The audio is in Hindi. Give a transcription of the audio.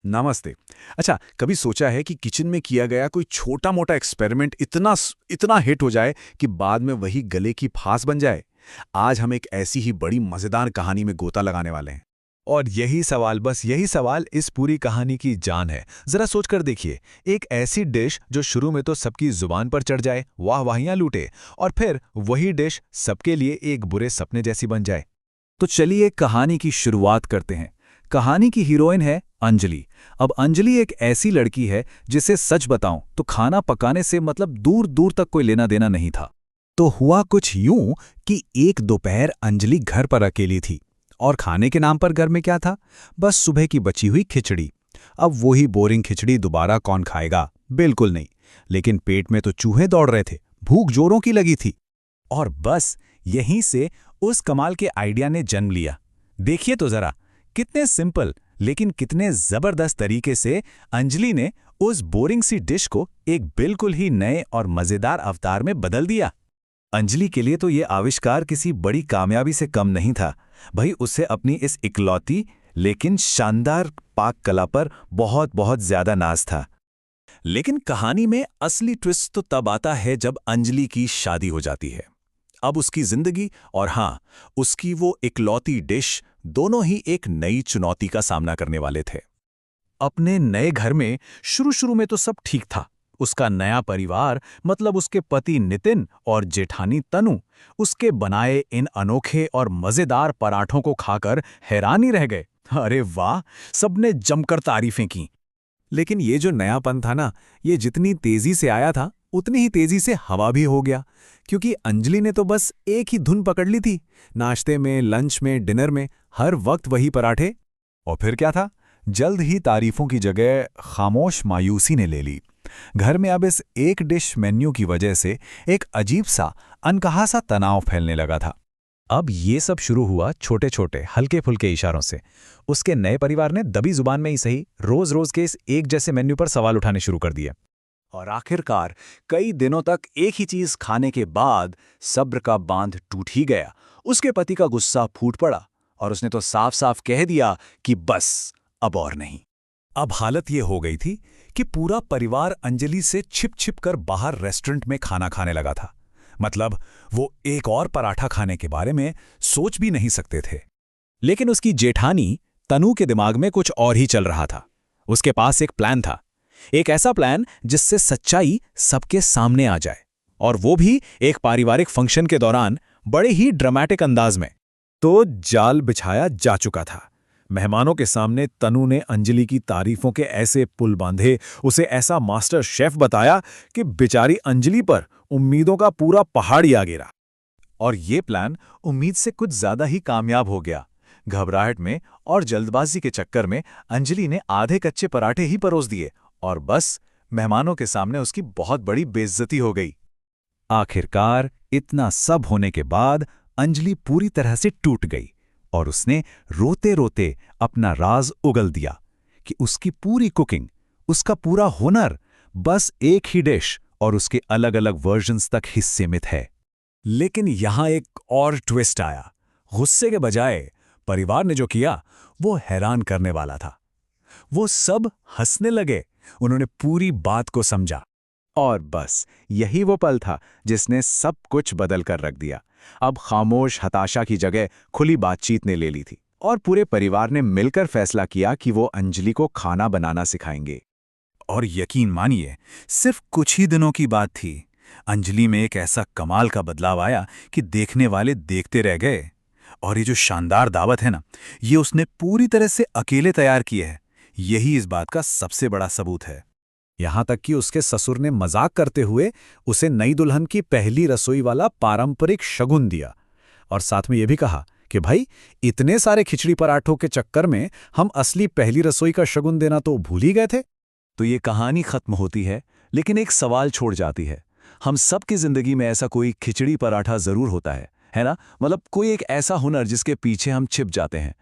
नमस्ते। अच्छा, कभी सोचा है कि किचन में किया गया कोई छोटा-मोटा एक्सपेरिमेंट इतना हिट हो जाए कि बाद में वही गले की फांस बन जाए? आज हम एक ऐसी ही बड़ी मज़ेदार कहानी में गोता लगाने वाले हैं। और यही सवाल इस पूरी कहानी की जान है। जरा सोचकर देखिए, एक ऐसी डिश जो शुरू में तो सबकी जुबान पर चढ़ जाए, वाह-वाहियां लूटे, और फिर वही डिश सबके लिए एक बुरे सपने जैसी बन जाए। तो चलिए कहानी की शुरुआत करते हैं। कहानी की हीरोइन है अंजलि। अब अंजलि एक ऐसी लड़की है जिसे सच बताऊं तो खाना पकाने से मतलब दूर दूर तक कोई लेना देना नहीं था। तो हुआ कुछ यूं कि एक दोपहर अंजलि घर पर अकेली थी और खाने के नाम पर घर में क्या था, बस सुबह की बची हुई खिचड़ी। अब वही बोरिंग खिचड़ी दोबारा कौन खाएगा, बिल्कुल नहीं। लेकिन पेट में तो चूहे दौड़ रहे थे, भूख जोरों की लगी थी। और बस यहीं से उस कमाल के आइडिया ने जन्म लिया। देखिए तो जरा, कितने सिंपल लेकिन कितने जबरदस्त तरीके से अंजलि ने उस बोरिंग सी डिश को एक बिल्कुल ही नए और मजेदार अवतार में बदल दिया। अंजलि के लिए तो ये आविष्कार किसी बड़ी कामयाबी से कम नहीं था। भाई, उसे अपनी इस इकलौती लेकिन शानदार पाक कला पर बहुत बहुत ज्यादा नाज था। लेकिन कहानी में असली ट्विस्ट तो तब आता है जब अंजलि की शादी हो जाती है। अब उसकी जिंदगी और हाँ, उसकी वो इकलौती डिश दोनों ही एक नई चुनौती का सामना करने वाले थे। अपने नए घर में शुरू शुरू में तो सब ठीक था। उसका नया परिवार मतलब उसके पति नितिन और जेठानी तनु उसके बनाए इन अनोखे और मजेदार पराठों को खाकर हैरान ही रह गए। अरे वाह, सबने जमकर तारीफें की। लेकिन ये जो नयापन था ना, ये जितनी तेजी से आया था उतनी ही तेजी से हवा भी हो गया। क्योंकि अंजलि ने तो बस एक ही धुन पकड़ ली थी। नाश्ते में, लंच में, डिनर में हर वक्त वही पराठे। और फिर क्या था, जल्द ही तारीफों की जगह खामोश मायूसी ने ले ली। घर में अब इस एक डिश मेन्यू की वजह से एक अजीब सा अनकहा सा तनाव फैलने लगा था। अब ये सब शुरू हुआ छोटे छोटे हल्के फुल्के इशारों से। उसके नए परिवार ने दबी जुबान में ही सही रोज रोज के इस एक जैसे मेन्यू पर सवाल उठाने शुरू कर दिए। और आखिरकार कई दिनों तक एक ही चीज खाने के बाद सब्र का बांध टूट ही गया। उसके पति का गुस्सा फूट पड़ा और उसने तो साफ साफ कह दिया कि बस अब और नहीं। अब हालत ये हो गई थी कि पूरा परिवार अंजलि से छिप छिप कर बाहर रेस्टोरेंट में खाना खाने लगा था। मतलब वो एक और पराठा खाने के बारे में सोच भी नहीं सकते थे। लेकिन उसकी जेठानी तनु के दिमाग में कुछ और ही चल रहा था। उसके पास एक प्लान था, एक ऐसा प्लान जिससे सच्चाई सबके सामने आ जाए, और वो भी एक पारिवारिक फंक्शन के दौरान बड़े ही ड्रामेटिक अंदाज में। तो जाल बिछाया जा चुका था। मेहमानों के सामने तनु ने अंजलि की तारीफों के ऐसे पुल बांधे, उसे ऐसा मास्टर शेफ बताया कि बेचारी अंजलि पर उम्मीदों का पूरा पहाड़ ही आ गिरा। और ये प्लान उम्मीद से कुछ ज्यादा ही कामयाब हो गया। घबराहट में और जल्दबाजी के चक्कर में अंजलि ने आधे कच्चे पराठे ही परोस दिए और बस मेहमानों के सामने उसकी बहुत बड़ी बेइज्जती हो गई। आखिरकार इतना सब होने के बाद अंजलि पूरी तरह से टूट गई और उसने रोते रोते अपना राज उगल दिया कि उसकी पूरी कुकिंग, उसका पूरा हुनर बस एक ही डिश और उसके अलग अलग वर्जन्स तक ही सीमित है। लेकिन यहां एक और ट्विस्ट आया। गुस्से के बजाय परिवार ने जो किया वो हैरान करने वाला था। वो सब हंसने लगे। उन्होंने पूरी बात को समझा और बस यही वो पल था जिसने सब कुछ बदल कर रख दिया। अब खामोश हताशा की जगह खुली बातचीत ने ले ली थी और पूरे परिवार ने मिलकर फैसला किया कि वो अंजलि को खाना बनाना सिखाएंगे। और यकीन मानिए, सिर्फ कुछ ही दिनों की बात थी। अंजलि में एक ऐसा कमाल का बदलाव आया कि देखने वाले देखते रह गए। और ये जो शानदार दावत है ना, ये उसने पूरी तरह से अकेले तैयार की है। यही इस बात का सबसे बड़ा सबूत है। यहां तक कि उसके ससुर ने मजाक करते हुए उसे नई दुल्हन की पहली रसोई वाला पारंपरिक शगुन दिया और साथ में यह भी कहा कि भाई, इतने सारे खिचड़ी पराठों के चक्कर में हम असली पहली रसोई का शगुन देना तो भूल ही गए थे। तो ये कहानी खत्म होती है, लेकिन एक सवाल छोड़ जाती है। हम सबकी जिंदगी में ऐसा कोई खिचड़ी पराठा जरूर होता है ना? मतलब कोई एक ऐसा हुनर जिसके पीछे हम छिप जाते हैं।